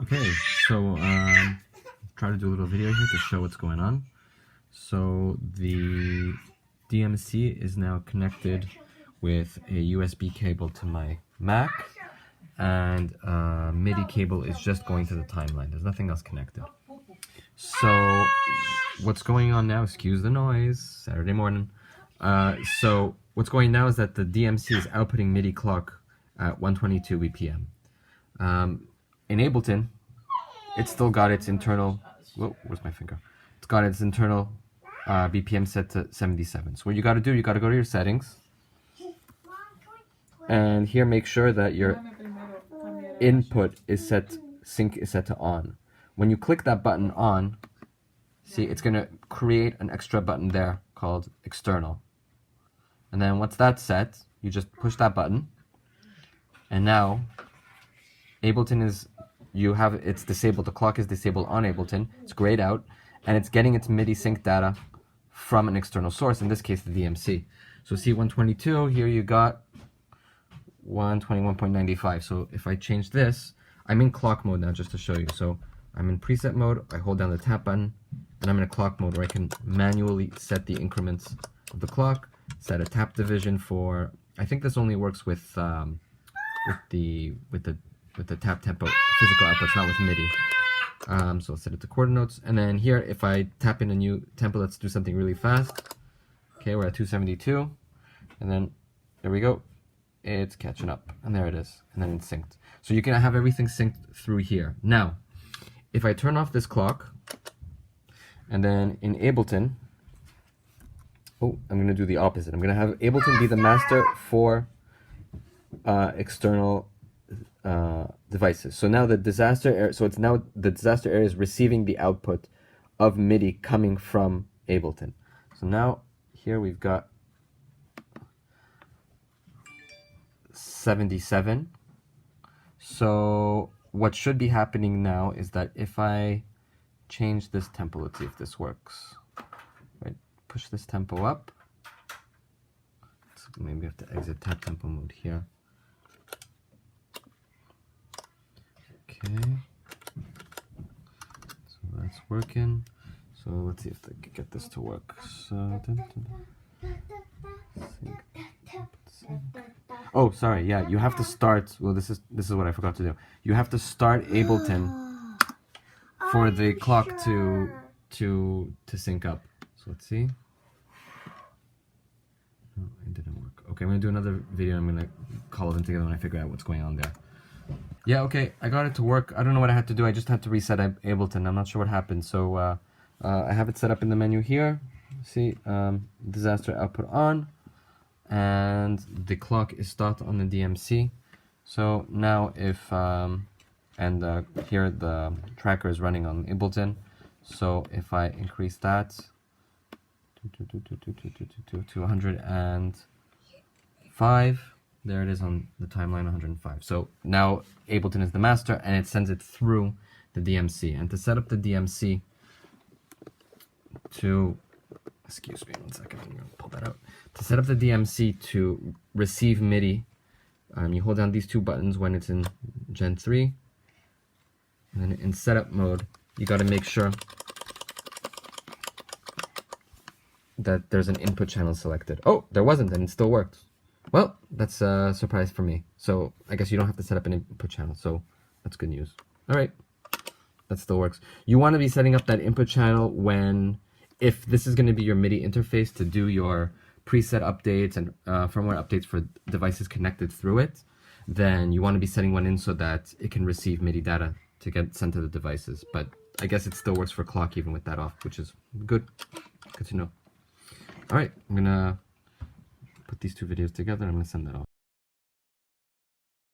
Okay, so try to do a little video here to show what's going on. So the DMC is now connected with a USB cable to my Mac, and MIDI cable is just going to the timeline. There's nothing else connected. So what's going on now, excuse the noise, Saturday morning. So what's going now is that the DMC is outputting MIDI clock at 122 BPM. In Ableton, it's still got its internal, whoa, where's my finger? It's got its internal BPM set to 77. So what you gotta do, you gotta go to your settings, and here make sure that your input is set, sync is set to on. When you click that button on, see, it's gonna create an extra button there called external. And then once that's set, you just push that button, and now Ableton is, it's disabled, the clock is disabled on Ableton, it's grayed out, and it's getting its MIDI sync data from an external source, in this case the DMC. So see 122, here you got 121.95. So if I change this, I'm in clock mode now just to show you. So I'm in preset mode, I hold down the tap button, and I'm in a clock mode where I can manually set the increments of the clock, set a tap division for, I think this only works with the tap tempo physical outputs, not with MIDI. So I'll set it to quarter notes, and then here if I tap in a new tempo, let's do something really fast. Okay, we're at 272, and then there we go, it's catching up, and there it is, and then it's synced. So you can have everything synced through here. Now, if I turn off this clock, and then in Ableton, oh, I'm gonna do the opposite. I'm gonna have Ableton be the master for external devices. So now the disaster area, so it's now the disaster area is receiving the output of MIDI coming from Ableton. So now here we've got 77. So what should be happening now is that if I change this tempo, let's see if this works. Right, push this tempo up. So maybe I have to exit tap tempo mode here. Okay, so that's working. So let's see if I can get this to work. So, sync. Oh, sorry. Yeah, you have to start. Well, this is what I forgot to do. You have to start Ableton for the clock to sync up. So let's see. No, it didn't work. Okay, I'm gonna do another video. I'm gonna call them together when I figure out what's going on there. Yeah, okay, I got it to work. I don't know what I had to do. I just had to reset Ableton. I'm not sure what happened. So I have it set up in the menu here. See, disaster output on, and the clock is start on the DMC. So now if, here the tracker is running on Ableton. So if I increase that to 105, there it is on the timeline, 105. So now Ableton is the master, and it sends it through the DMC. And to set up the DMC to, excuse me one second, I'm gonna pull that out. To set up the DMC to receive MIDI, you hold down these two buttons when it's in Gen 3. And then in setup mode, you gotta make sure that there's an input channel selected. Oh, there wasn't, and it still worked. Well, that's a surprise for me. So I guess you don't have to set up an input channel, so that's good news. All right, that still works. You want to be setting up that input channel if this is going to be your MIDI interface to do your preset updates and firmware updates for devices connected through it, then you want to be setting one in so that it can receive MIDI data to get sent to the devices. But I guess it still works for clock even with that off, which is good. Good to know. All right, I'm going to put these two videos together. I'm going to send that off.